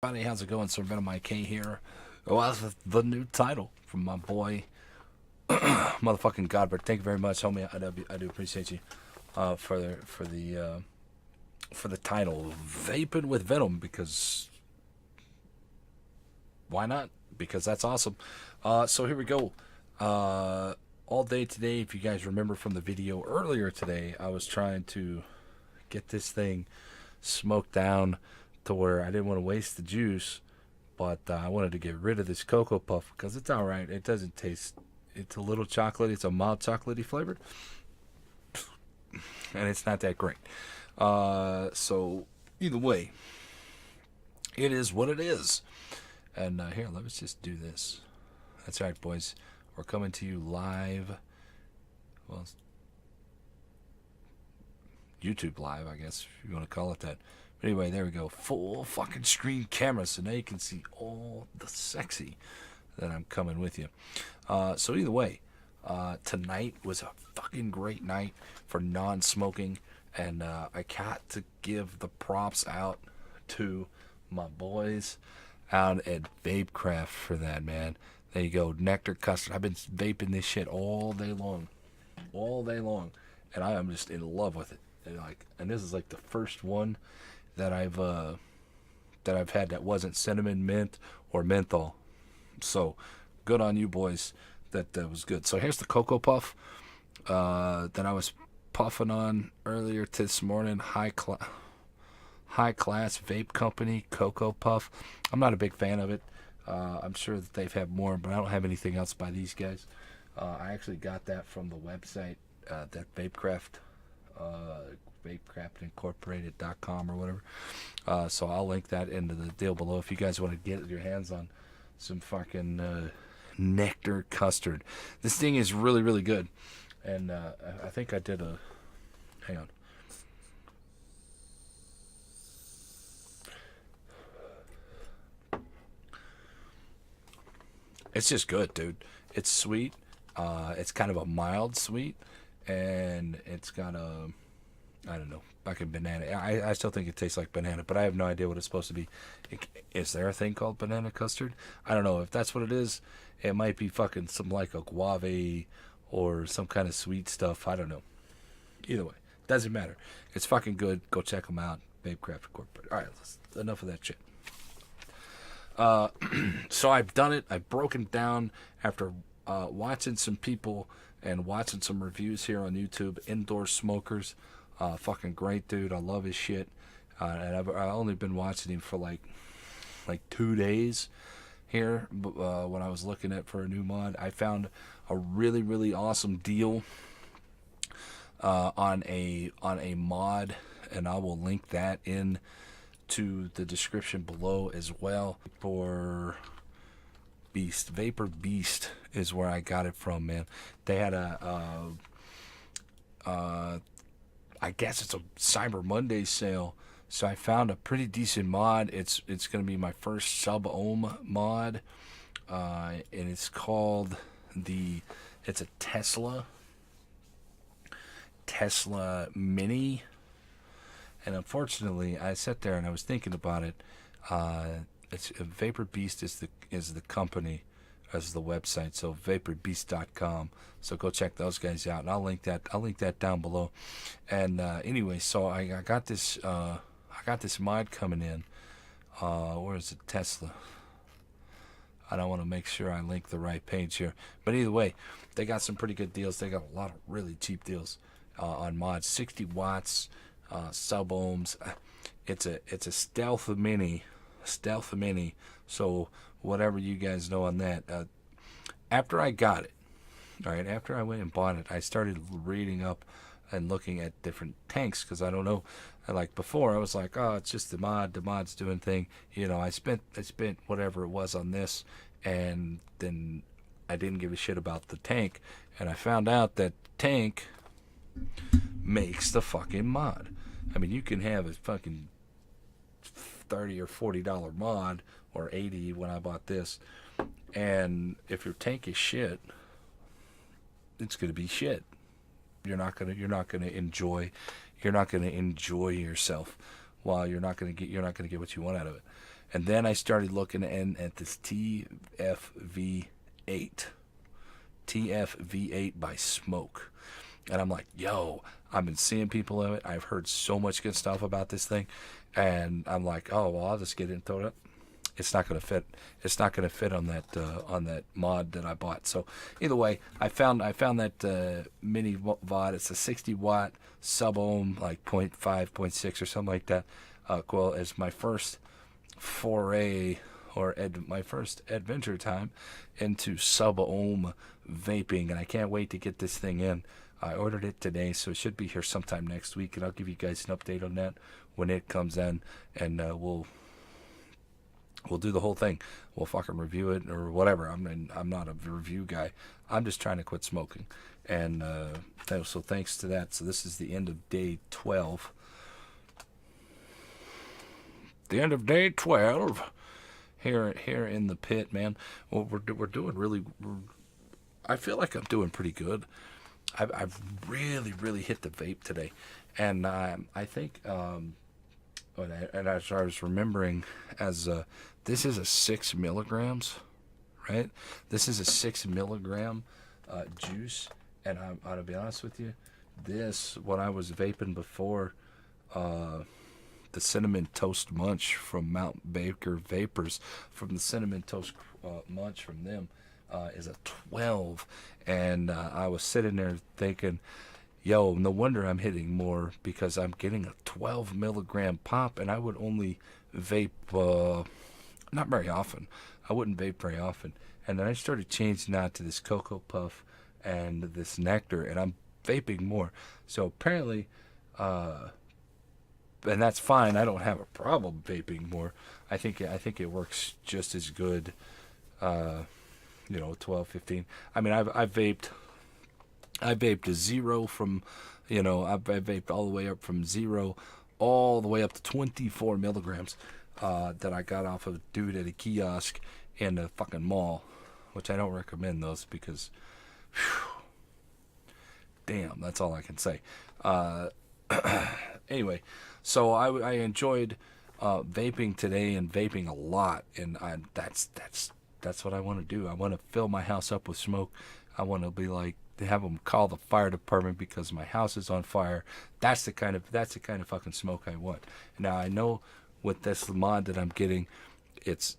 Everybody, how's it going? Sir Venom IK here. Well, that's the new title from my boy, motherfucking Godbert. Thank you very much, homie. I do appreciate you for the title, Vaping with Venom, because why not? Because that's awesome. So here we go. All day today, if you guys remember from the video earlier today, I was trying to get this thing smoked down to where I didn't want to waste the juice, but I wanted to get rid of this Cocoa Puff because it's all right. It doesn't taste. It's a little chocolatey. It's a mild chocolatey flavored, and it's not that great. So either way, it is what it is. And here, let's just do this. That's right, boys. We're coming to you live. Well, YouTube live, I guess, if you want to call it that. But anyway, there we go. Full fucking screen camera, so now you can see all the sexy that I'm coming with you. So either way, tonight was a fucking great night for non-smoking, and I got to give the props out to my boys out at Vapecraft for that, man. There you go, Nectar Custard. I've been vaping this shit all day long, and I am just in love with it. And this is like the first one that I've had that wasn't cinnamon, mint, or menthol. So good on you, boys. That was good. So here's the Cocoa Puff that I was puffing on earlier this morning. High class vape company Cocoa Puff. I'm not a big fan of it. I'm sure that they've had more, but I don't have anything else by these guys. I actually got that from the website, that Vapecraft, vapecraftincorporated.com or whatever. So I'll link that into the deal below if you guys want to get your hands on some fucking Nectar Custard. This thing is really, really good. And I think I did a... Hang on. It's just good, dude. It's sweet. It's kind of a mild sweet, and it's got a, I don't know, fucking banana. I still think it tastes like banana, but I have no idea what it's supposed to be. Is there a thing called banana custard? I don't know. If that's what it is, it might be fucking some like a guave or some kind of sweet stuff. I don't know. Either way, doesn't matter. It's fucking good. Go check them out. Vapecraft Incorporated. All right, enough of that shit. So I've done it. I've broken down after watching some people and watching some reviews here on YouTube. Indoor Smokers, fucking great dude. I love his shit. And I've only been watching him for like 2 days here. When I was looking at for a new mod, I found a really, really awesome deal on a mod, and I will link that in to the description below as well. For Beast, Vapor Beast is where I got it from, man. They had a I guess it's a Cyber Monday sale, so I found a pretty decent mod. It's gonna be my first sub-ohm mod, and it's called it's a Tesla Mini. And unfortunately, I sat there and I was thinking about it. It's Vapor Beast is the company, as the website. So vaporbeast.com. So go check those guys out, and I'll link that down below. And anyway, so I got this mod coming in. Where is it? Tesla. I don't want to make sure I link the right page here, but either way, they got some pretty good deals. They got a lot of really cheap deals on mods. 60 watts. Sub ohms. It's a stealth mini, so whatever you guys know on that. After I got it, all right, after I went and bought it, I started reading up and looking at different tanks, because I don't know, like before I was like, oh, it's just the mod's doing thing, I spent whatever it was on this, and then I didn't give a shit about the tank, and I found out that the tank makes the fucking mod. I mean, you can have a fucking $30 or $40 mod, or $80 when I bought this, and if your tank is shit, it's gonna be shit. You're not gonna enjoy yourself while you're not gonna get what you want out of it. And then I started looking at this TFV8 by Smoke. And I'm like, yo, I've been seeing people in it. I've heard so much good stuff about this thing. And I'm like, oh, well, I'll just get it and throw it up. It's not going to fit. It's not going to fit on that mod that I bought. So either way, I found that mini VOD. It's a 60 watt sub ohm, like 0.5, 0.6 or something like that. Coil as my first foray or my first adventure time into sub ohm vaping, and I can't wait to get this thing in. I ordered it today, so it should be here sometime next week, and I'll give you guys an update on that when it comes in, and we'll do the whole thing. We'll fucking review it or whatever. I'm not a review guy. I'm just trying to quit smoking, and so thanks to that. So this is the end of day 12. The end of day 12 here in the pit, man. Well, we're doing really. I feel like I'm doing pretty good. I've really hit the vape today, and I think and as I was remembering, as this is a 6 milligrams, right? This is a 6 milligram juice, and I'm to be honest with you, this when I was vaping before, the Cinnamon Toast Munch from Mount Baker Vapors, from the Cinnamon Toast Munch from them. Is a 12, and I was sitting there thinking, yo, no wonder I'm hitting more, because I'm getting a 12 milligram pop, and I would only vape not very often. I wouldn't vape very often, and then I started changing out to this Cocoa Puff and this Nectar, and I'm vaping more. So apparently, and that's fine. I don't have a problem vaping more. I think it works just as good. 12, 15. I mean, I vaped to zero from, I vaped all the way up from zero, all the way up to 24 milligrams that I got off of a dude at a kiosk in a fucking mall, which I don't recommend those because, damn, that's all I can say. Anyway, so I enjoyed vaping today and vaping a lot, and that's what I want to do. I want to fill my house up with smoke. I want to be like, to have them call the fire department because my house is on fire. That's the kind of fucking smoke I want. Now I know with this mod that I'm getting,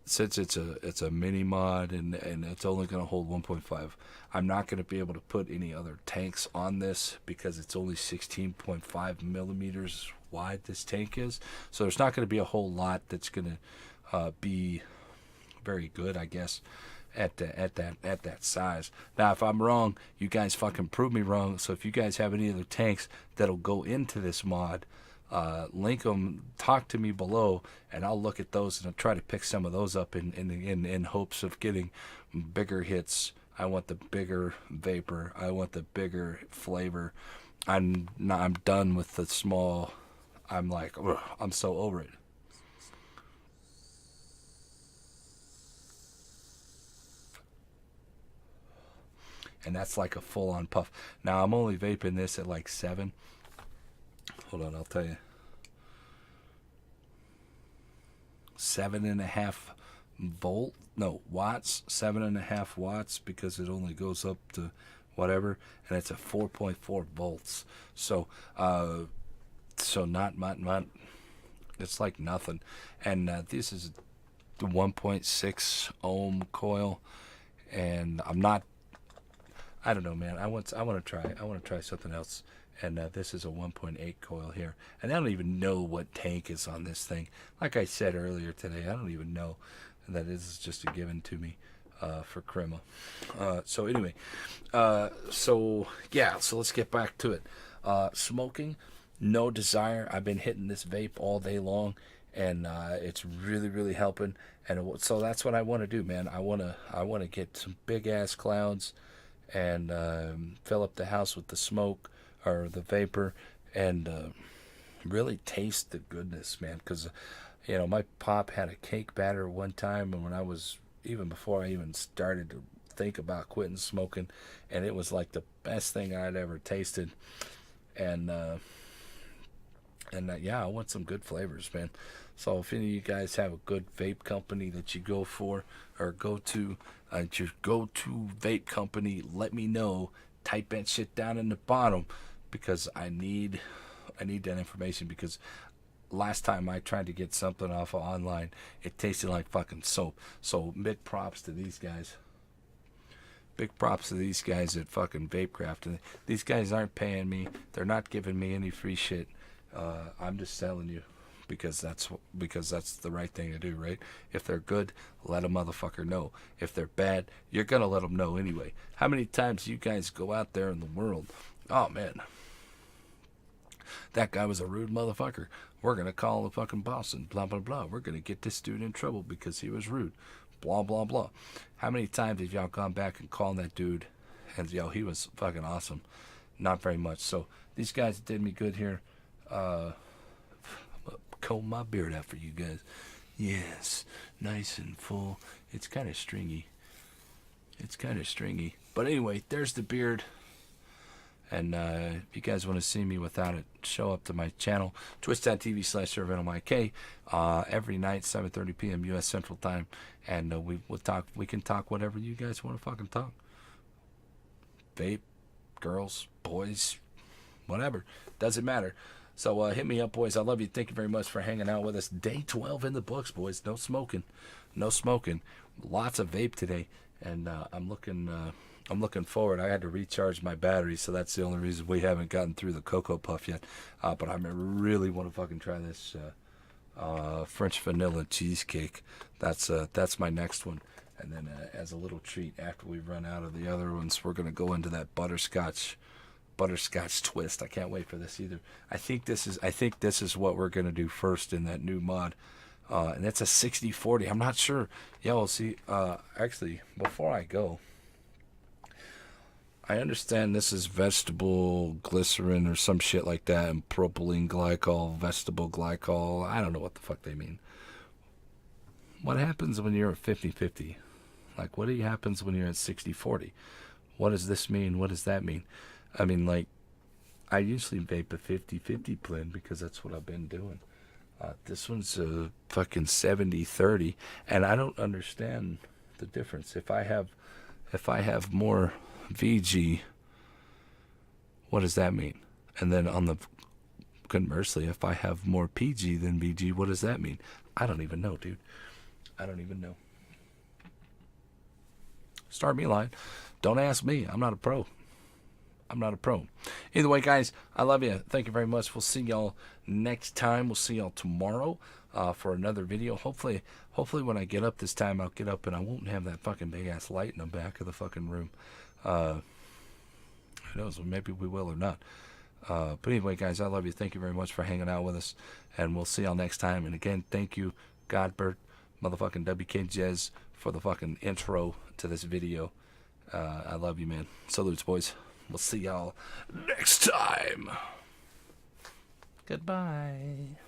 since it's a mini mod and it's only going to hold 1.5. I'm not going to be able to put any other tanks on this because it's only 16.5 millimeters wide. This tank is, so there's not going to be a whole lot that's going to be very good, I guess, at that size. Now, if I'm wrong, you guys fucking prove me wrong. So if you guys have any other tanks that'll go into this mod, link them, talk to me below, and I'll look at those and I'll try to pick some of those up in hopes of getting bigger hits. I want the bigger vapor. I want the bigger flavor. I'm done with the small. I'm like, ugh, I'm so over it. And that's like a full-on puff. Now, I'm only vaping this at like 7. Hold on, I'll tell you. 7.5 watts. 7.5 watts, because it only goes up to whatever, and it's a 4.4 volts. So, not, it's like nothing. And this is the 1.6 ohm coil, and I don't know, man. I want to try something else. And this is a 1.8 coil here. And I don't even know what tank is on this thing. Like I said earlier today, I don't even know that this is just a given to me for Crema. So anyway, so let's get back to it. Smoking, no desire. I've been hitting this vape all day long, and it's really helping. And so that's what I want to do, man. I want to get some big ass clouds and fill up the house with the smoke or the vapor, and really taste the goodness, man. Because my pop had a cake batter one time, and when I was, even before I even started to think about quitting smoking, and it was like the best thing I'd ever tasted. And And yeah, I want some good flavors, man. So if any of you guys have a good vape company that you go for or go to, your go-to vape company, let me know. Type that shit down in the bottom because I need that information because last time I tried to get something off of online, it tasted like fucking soap. So big props to these guys. Big props to these guys at fucking Vapecraft. And these guys aren't paying me. They're not giving me any free shit. I'm just telling you because that's the right thing to do, right? If they're good, let a motherfucker know. If they're bad, you're gonna let them know anyway. How many times you guys go out there in the world? Oh man, that guy was a rude motherfucker. We're gonna call the fucking boss and blah blah blah. We're gonna get this dude in trouble because he was rude. Blah blah blah. How many times have y'all gone back and called that dude and he was fucking awesome? Not very much. So these guys did me good here. I'm gonna comb my beard out for you guys. Yes, nice and full. It's kind of stringy. But anyway, there's the beard. And if you guys want to see me without it, show up to my channel, twitch.tv/SirVenomIK, every night, 7:30 p.m. U.S. Central Time. And we can talk whatever you guys want to fucking talk. Vape, girls, boys, whatever. Doesn't matter. So hit me up, boys. I love you. Thank you very much for hanging out with us. Day 12 in the books, boys. No smoking. Lots of vape today. And I'm looking forward. I had to recharge my battery, so that's the only reason we haven't gotten through the Cocoa Puff yet. But I really want to fucking try this French vanilla cheesecake. That's my next one. And then as a little treat, after we run out of the other ones, we're gonna go into that butterscotch twist. I can't wait for this either. I think this is what we're gonna do first in that new mod. And it's a 60/40. I'm not sure. Yeah, we'll see. Actually, before I go, I understand this is vegetable glycerin or some shit like that, and propylene glycol, vegetable glycol. I don't know what the fuck they mean. What happens when you're at 50/50? Like, what happens when you're at 60/40? What does this mean? What does that mean? I mean, like, I usually vape a 50/50 blend because that's what I've been doing. This one's a fucking 70/30, and I don't understand the difference. If I have more VG, what does that mean? And then on the conversely, if I have more PG than VG, what does that mean? I don't even know, dude. I don't even know. Start me a line. Don't ask me. I'm not a pro. Either way, guys, I love you. Thank you very much. We'll see y'all next time. We'll see y'all tomorrow for another video. Hopefully when I get up this time, I'll get up and I won't have that fucking big ass light in the back of the fucking room. Who knows? Maybe we will or not. But anyway, guys, I love you. Thank you very much for hanging out with us, and we'll see y'all next time. And again, thank you, Godbert, motherfucking WK Jez, for the fucking intro to this video. I love you, man. Salutes, boys. We'll see y'all next time. Goodbye.